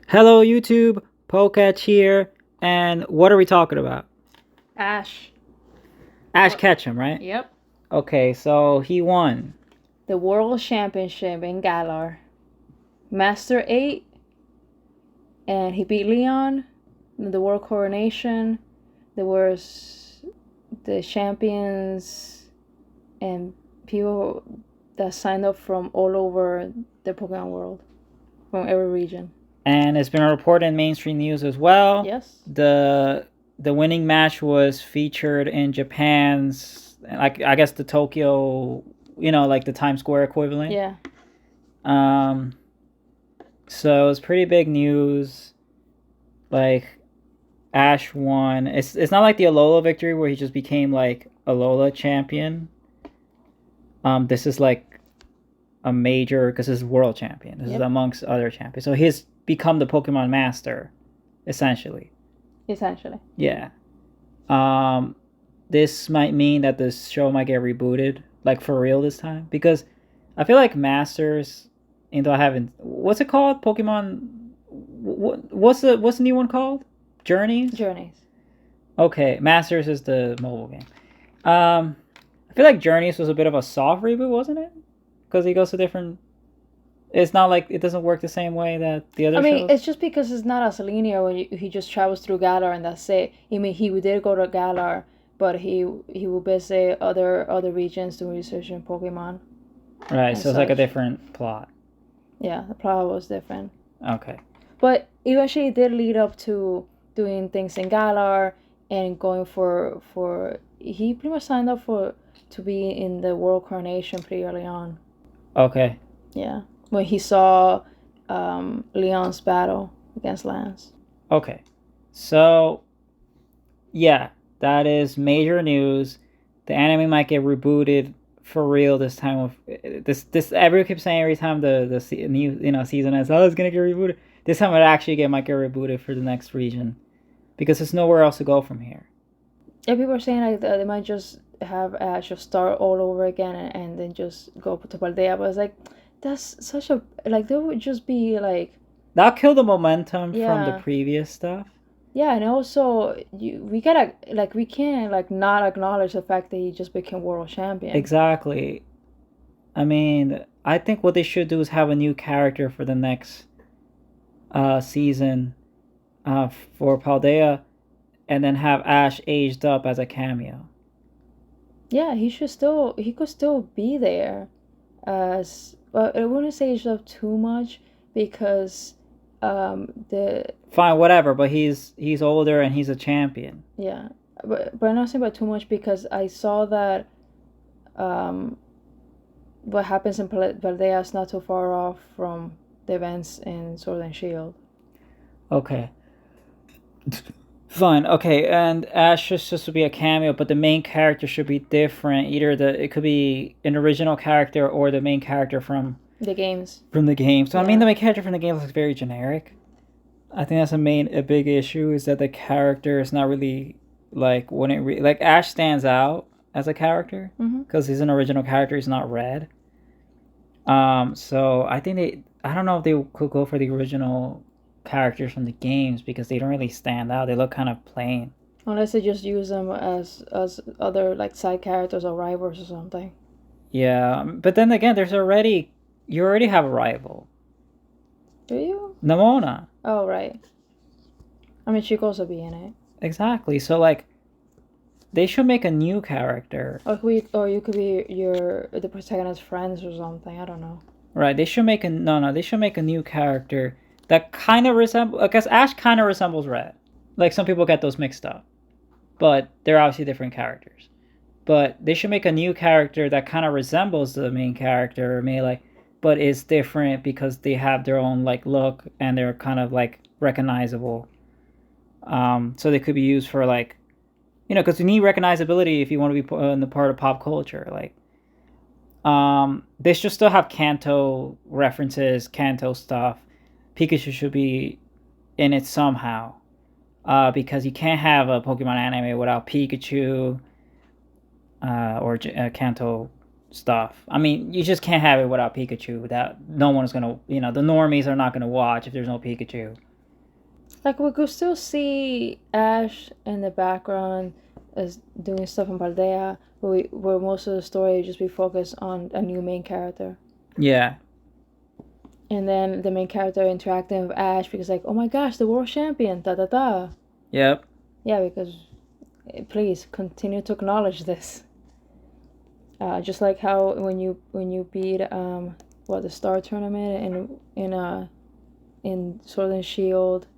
Hello, YouTube. Polecatch here. And what are we talking about? Ash. Ash What? Ketchum, right? Yep. Okay, so he won. The World Championship in Galar. Master 8, and he beat Leon. The World Coronation. There was the champions and people that signed up from all over the Pokemon world, from every region. And it's been reported in mainstream news as well. Yes. The winning match was featured in Japan's, like, I guess the Tokyo, like the Times Square equivalent. Yeah. Um so it's pretty big news. Like, Ash won. It's not like the Alola victory where he just became like Alola champion. This is like a major, because he's world champion. This is amongst other champions. So he's become the Pokemon master, essentially. Essentially. Yeah. This might mean that this show might get rebooted, like for real this time, because I feel like Masters, though I haven't. What's it called? Pokemon. What's the new one called? Journeys. Journeys. Okay, Masters is the mobile game. I feel like Journeys was a bit of a soft reboot, wasn't it? Because he goes to different. It's not like it doesn't work the same way that the other. I mean, shows. it's just because it's not as linear when he just travels through Galar and that's it. I mean, he did go to Galar, but he will visit other regions to research in Pokemon. Right, so it's like a different plot. Yeah, the plot was different. Okay. But eventually, it did lead up to doing things in Galar and going for he pretty much signed up to be in the World Coronation pretty early on. Okay. Yeah, when he saw Leon's battle against Lance. Okay. So, yeah, that is major news. The anime might get rebooted for real this time. With this, everyone keeps saying every time the new season ends, oh, it's gonna get rebooted. This time it might get rebooted for the next region, because there's nowhere else to go from here. Yeah, people are saying like they might just have Ash just start all over again and then just go to Paldea, but it's like that's such a like there would just be like that'll kill the momentum from the previous stuff. Yeah, and also we gotta like we can't like not acknowledge the fact that he just became world champion. Exactly. I mean, I think what they should do is have a new character for the next season for Paldea, and then have Ash aged up as a cameo. Yeah, he could still be there as well. I wouldn't say aged up too much because the fine, whatever, but he's older and he's a champion. Yeah, but I'm not saying about too much because I saw that what happens in Paldea is not too far off from the events in Sword and Shield. Okay. Fine. Okay, and Ash is supposed to be a cameo, but the main character should be different. Either it could be an original character or the main character from the games. From the game. So yeah. I mean, the main character from the game looks very generic. I think that's a big issue, is that the character is not really like like Ash stands out as a character because he's an original character. He's not red. So I think I don't know if they could go for the original characters from the games, because they don't really stand out. They look kind of plain. Unless they just use them as other like side characters or rivals or something. Yeah, but then again, you already have a rival. Do you? Nemona. Oh, right. I mean, she could also be in it. Exactly. So like, they should make a new character. Or you could be the protagonist's friends or something. I don't know. Right. They should make They should make a new character that kind of resembles. I guess Ash kind of resembles Red. Like, some people get those mixed up, but they're obviously different characters. But they should make a new character that kind of resembles the main character, but is different because they have their own like look and they're kind of like recognizable. So they could be used for like, because you need recognizability if you want to be in the part of pop culture. Like, they should still have Kanto references, Kanto stuff. Pikachu should be in it somehow, because you can't have a Pokemon anime without Pikachu or Kanto stuff. I mean, you just can't have it without Pikachu. That no one is gonna, the normies are not gonna watch if there's no Pikachu. Like we could still see Ash in the background as doing stuff in Paldea, but where most of the story would just be focused on a new main character. Yeah. And then the main character interacting with Ash because like, oh my gosh, the world champion, da da da. Yep. Yeah, because please continue to acknowledge this. Just like how when you beat the Star Tournament in Sword and Shield,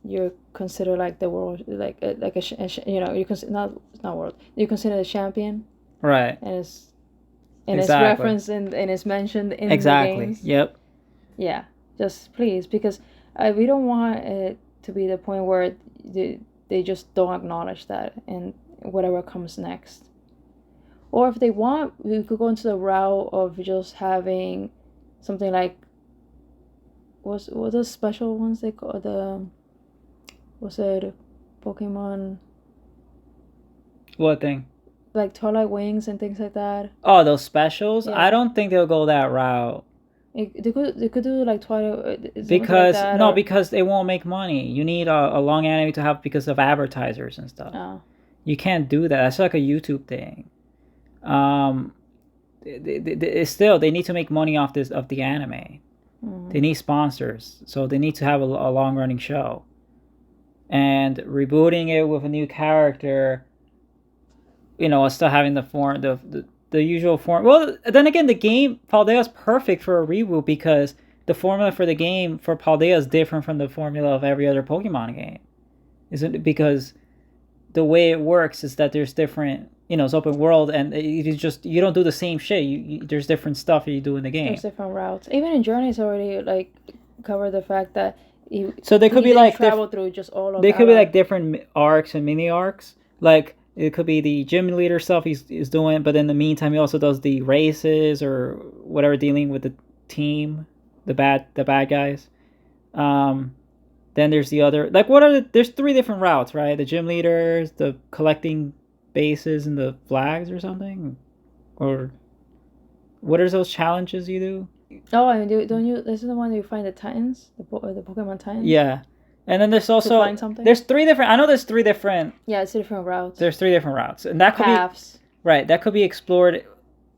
you're considered like the world you consider not world, you consider the champion, Right. and it's Exactly. referenced and it's mentioned in Exactly. the games. Yep. Yeah, just please, because we don't want it to be the point where they just don't acknowledge that and whatever comes next. Or if they want, we could go into the route of just having something like what the special ones they call was it Pokemon, What thing? like Twilight Wings and things like that. Oh, those specials? Yeah. I don't think they'll go that route. They could do like Twilight Because like that, no, or, because they won't make money. You need a long anime to have because of advertisers and stuff. oh. You can't do that. That's like a YouTube thing. Still they need to make money off the anime. Mm. They need sponsors, so they need to have a long running show. And rebooting it with a new character, still having the usual form. Well, then again, the game Paldea is perfect for a reboot because the formula for the game for Paldea is different from the formula of every other Pokemon game. Isn't it? Because the way it works is that there's different, it's open world, and you don't do the same shit. There's different stuff you do in the game. There's different routes. Even in Journeys already like covered the fact that so they could be like travel through just all of. They could be like different arcs and mini arcs. Like it could be the gym leader stuff he's doing, but in the meantime he also does the races or whatever, dealing with the team, the bad guys. Then there's the other, like there's 3 different routes, right? The gym leaders, the collecting bases and the flags or something, or what are those challenges you do? Oh, I mean, don't you? This is the one you find the Titans, the Pokemon Titans. Yeah, and then there's also find something? There's 3 different. I know there's 3 different. Yeah, it's different routes. There's 3 different routes, and that could paths. Be right. That could be explored.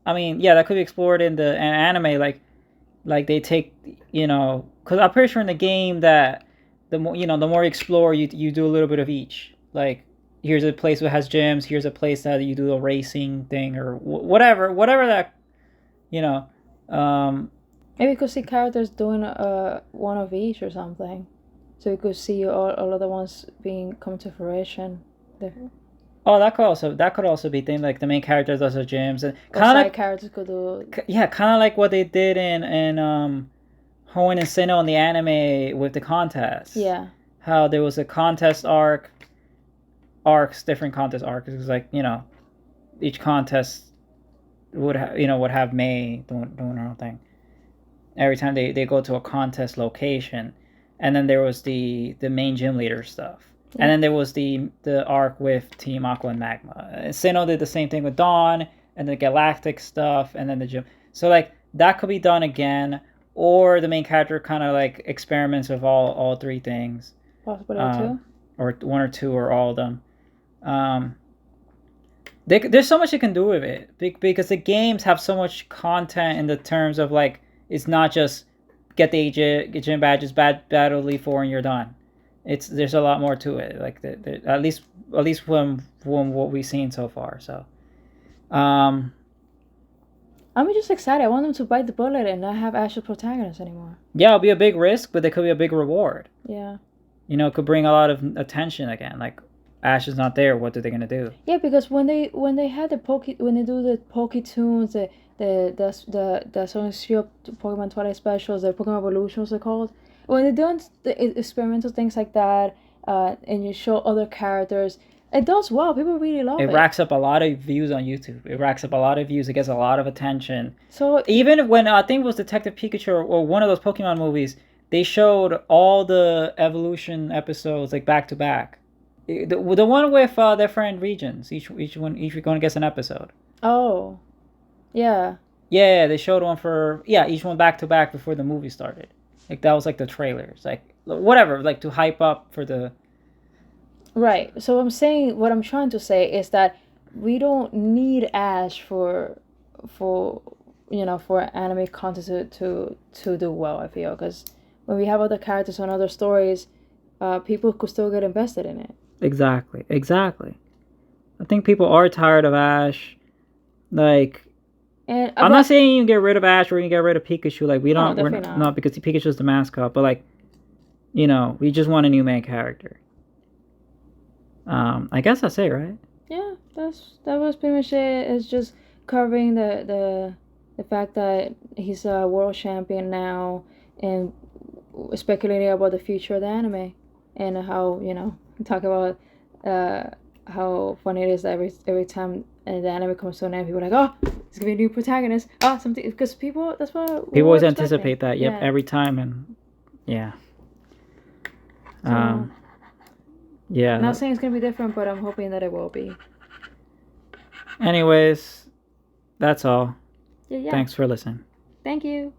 I mean, yeah, that could be explored in the anime. Like they take, because I'm pretty sure in the game that the more the more you explore, you do a little bit of each. Like here's a place that has gyms. Here's a place that you do a racing thing or whatever that, Maybe we could see characters doing one of each or something, so we could see all of the ones come to fruition. Oh, that could also be things like the main character does the gyms and kind of like characters could do. Yeah, kind of like what they did in Hoenn and Sinnoh in the anime with the contest. Yeah. How there was a contest different contest arcs. It was like, each contest would have May doing her own thing. Every time they go to a contest location, and then there was the main gym leader stuff. Yeah. And then there was the arc with Team Aqua and Magma. Sinnoh did the same thing with Dawn and the Galactic stuff, and then the gym. So like that could be done again, or the main character kind of like experiments with all 3 things. Possibly 2. Or 1 or 2 or all of them. There's so much you can do with it because the games have so much content in the terms of like it's not just get the gym badges, battle Elite Four, and you're done. There's a lot more to it. Like at least from what we've seen so far. So, I'm just excited. I want them to bite the bullet and not have Ash as protagonist anymore. Yeah, it'll be a big risk, but there could be a big reward. Yeah. It could bring a lot of attention again. Like Ash is not there. What are they gonna do? Yeah, because when they had when they do the Poketunes, the Sword Shield Pokemon Twilight specials, the Pokemon Evolutions they're called. When they're doing the experimental things like that, and you show other characters, it does well. People really love it. It racks up a lot of views on YouTube. It racks up a lot of views. It gets a lot of attention. So even when I think it was Detective Pikachu or one of those Pokemon movies, they showed all the evolution episodes like back to back. The one with their friend Regions. Each one gets an episode. Oh, yeah. Yeah, they showed one for each one back to back before the movie started. Like that was like the trailers. Like whatever, like to hype up for the. Right. So what I'm trying to say is that we don't need Ash for for anime content to do well. I feel because when we have other characters on other stories, people could still get invested in it. Exactly. I think people are tired of Ash. Like, And I'm not saying you can get rid of Ash or you can get rid of Pikachu. Like, we don't. No, We're definitely not because Pikachu's the mascot. But like, we just want a new main character. I guess that's it, right? Yeah, that was pretty much it. It's just covering the fact that he's a world champion now and speculating about the future of the anime and how talk about how funny it is that every time the anime comes to an end, people are like, oh, it's gonna be a new protagonist. Oh, something because people that's what People always anticipate that. Yep, every time, and yeah. So, yeah. I'm not saying it's gonna be different, but I'm hoping that it will be. Anyways, that's all. Yeah. Thanks for listening. Thank you.